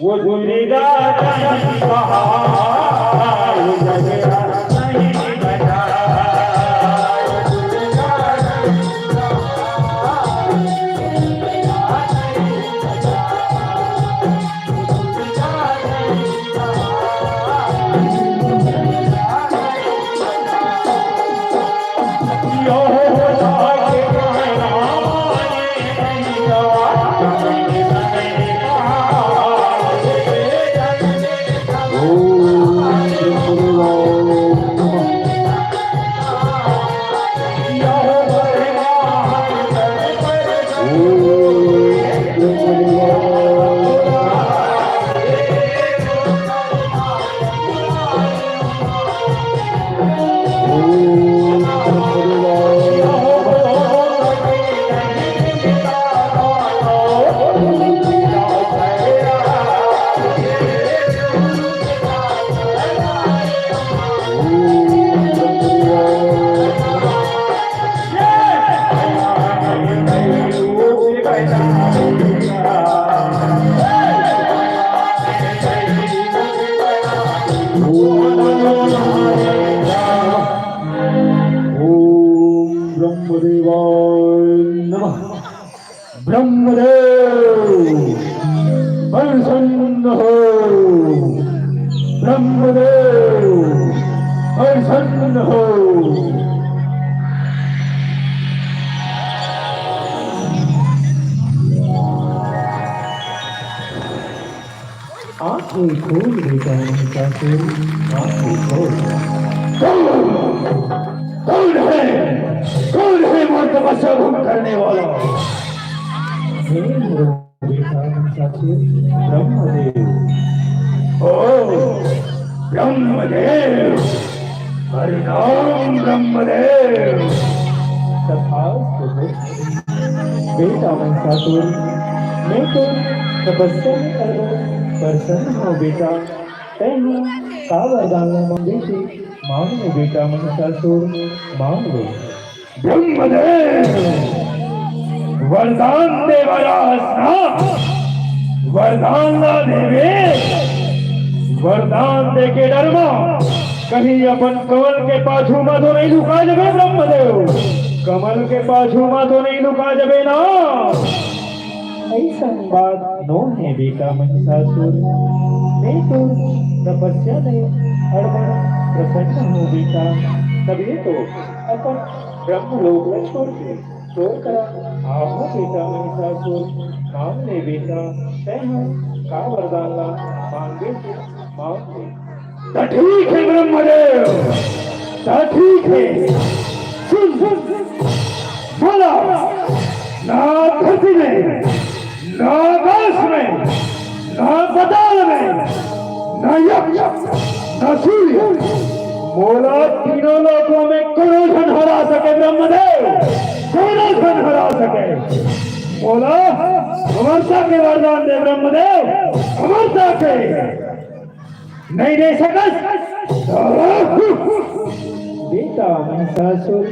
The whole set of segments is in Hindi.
वो झूलेगा कौन है वो तपस्या भंग करने वाला? ब्रह्मदेव। ओ ब्रह्मदेव, हरिनाम ब्रह्मदेव। बेटा महिषासुर, मैं तो तपस्या कर प्रसन्न हो बेटा। तैਨੂੰ का वरदान मांगे थे, मांग ले बेटा महिषासुर, मांग ले। ब्रह्मदेव वरदान देवराज, वरदान ना देवे, वरदान दे के डरमा कहीं अपन कमल के पाछू में तो नहीं लुका जबे। ब्रह्मदेव कमल के पाछू में तो नहीं लुका जबे ना। ऐसा बात नो है बेटा महिषासुर, मैं तो तपस्या में हड़बड़ प्रसन्न हूँ बेटा। तभी तो अपन ब्रह्मलोक में छोड़ कर आओ बेटा महिषासुर, मांग ले बेटा। तैਨੂੰ का वरदान ला मांगे थे, मांग ले। तो ठीक है ब्रह्मदेव, तो ठीक है। सुन बोला, ना धरती में, ना आकाश में, ना पाताल में, ना यक्ष, ना सूर्य, मोला तीनों लोकों में कोई धन हरा सके। ब्रह्मदेव कोई धन हरा सके। मोला अमरता के वरदान दे ब्रह्मदेव, अमरता के। नहीं दे सकस बेटा महिषासुर,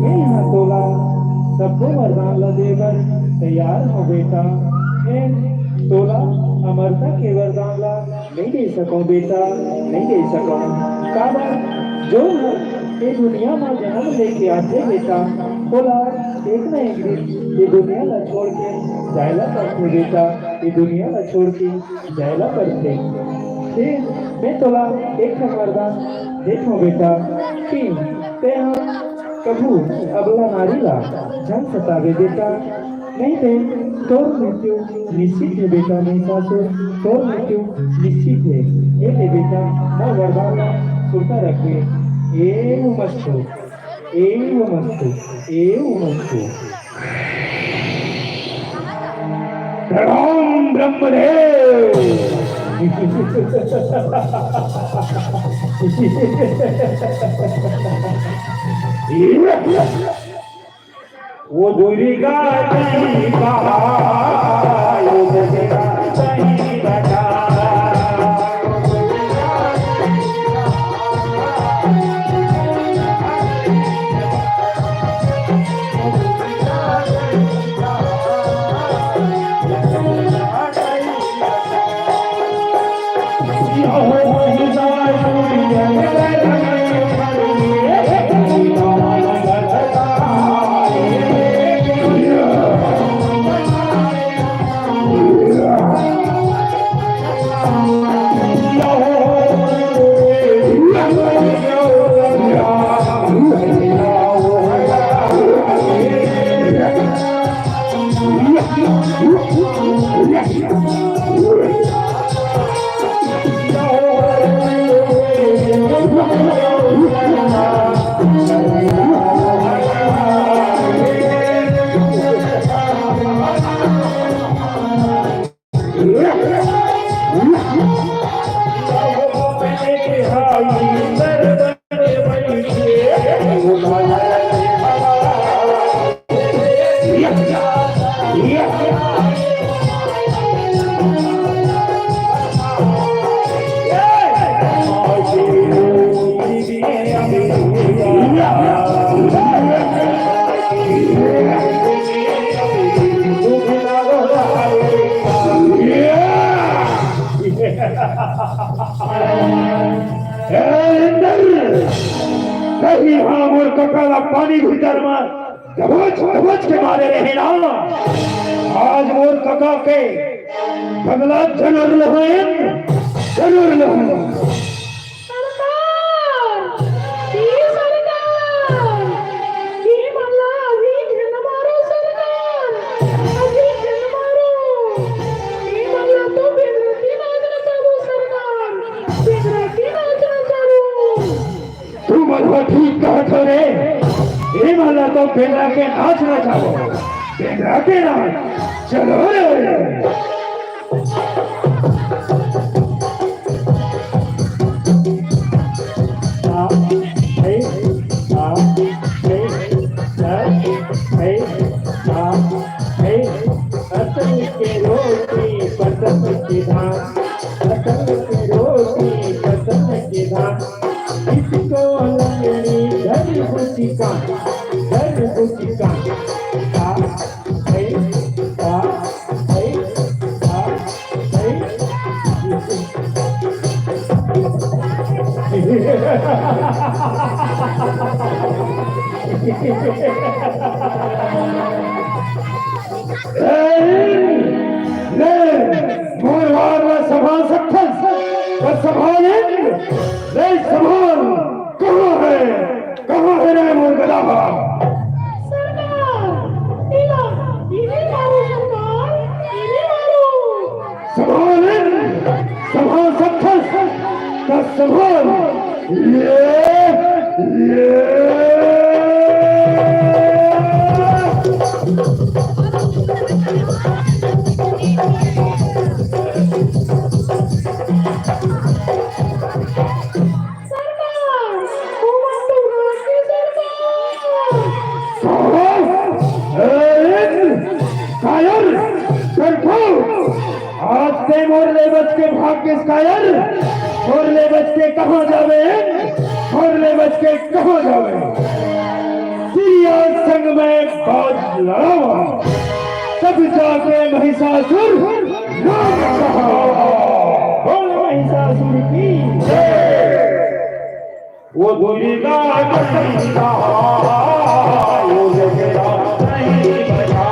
मैं यहाँ तोला सबको वरदान ला देकर तैयार हो बेटा। मैं तोला अमरता के वरदान ला नहीं दे सकूं बेटा, नहीं दे सकूं। कारण जो ये दुनिया में जन्म लेके आते बेटा, बोला एक ना एक दिन ये दुनियाला छोड़ के जायला पड़ते बेटा, ये दुनियाला छोड़ के जायला पड़ते। फिर मैं तोला एक वरदान देखो बेटा कि ते हम कभू अबला नारीला जन सतावे बेटा, नहीं ते तोर मृत्यु निश्चित है बेटा महिषासुर, तोर मृत्यु निश्चित है। ये ले बेटा मैं वरदान सुनता रखे। एवं मस्तु एवं मस्तु एवं मस्तु। प्रणाम ब्रह्मदेव। वो दुर्गा नहीं कहीं हाँ मोर ककाला पानी भीतर में दबोच दबोच के मारे रहे ना। आज मोर कका के बगला जरूर लहायन जरूर लहायन। ठीक कहा रे, ये वाला तो बेला के नाचना चाहो, बेला के नाच चलो रे। वो दुर्गा दुर्गा वो जगरा नहीं बजा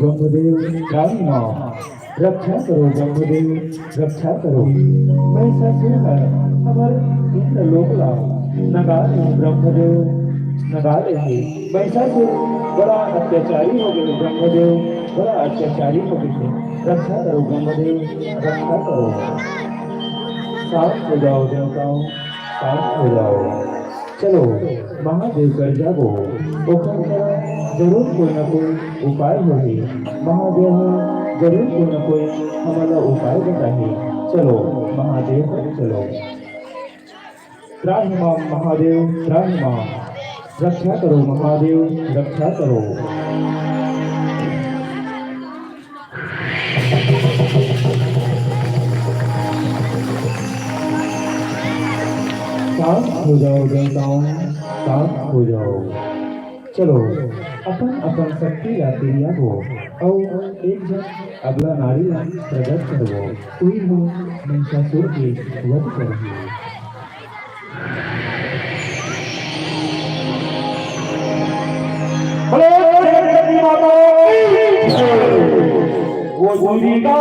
ब्रह्मदेव रानी माँ रक्षा करो ब्रह्मदेव रक्षा करो महिषासुर का अमर इंद्र लोक लाओ नगारे ब्रह्मदेव नगारे है महिषासुर बड़ा अत्याचारी हो गए ब्रह्मदेव बड़ा अत्याचारी हो गए रक्षा करो ब्रह्मदेव रक्षा करो शांत हो जाओ देवताओं शांत हो जाओ चलो महादेव कर जागो जरूर कोई ना कोई उपाय होगी महादेव जरूर कोई ना कोई हमारा उपाय बताइए चलो महादेव चलो त्राहि मां महादेव त्राहि मां रक्षा करो महादेव रक्षा करो शांत हो जाओ देवताओं शांत हो जाओ चलो अपन अपन शक्ति लाते हो और एक जन अगला नारी प्रकट करवो कोई हो महिषासुर के वध करिए वो दुर्गा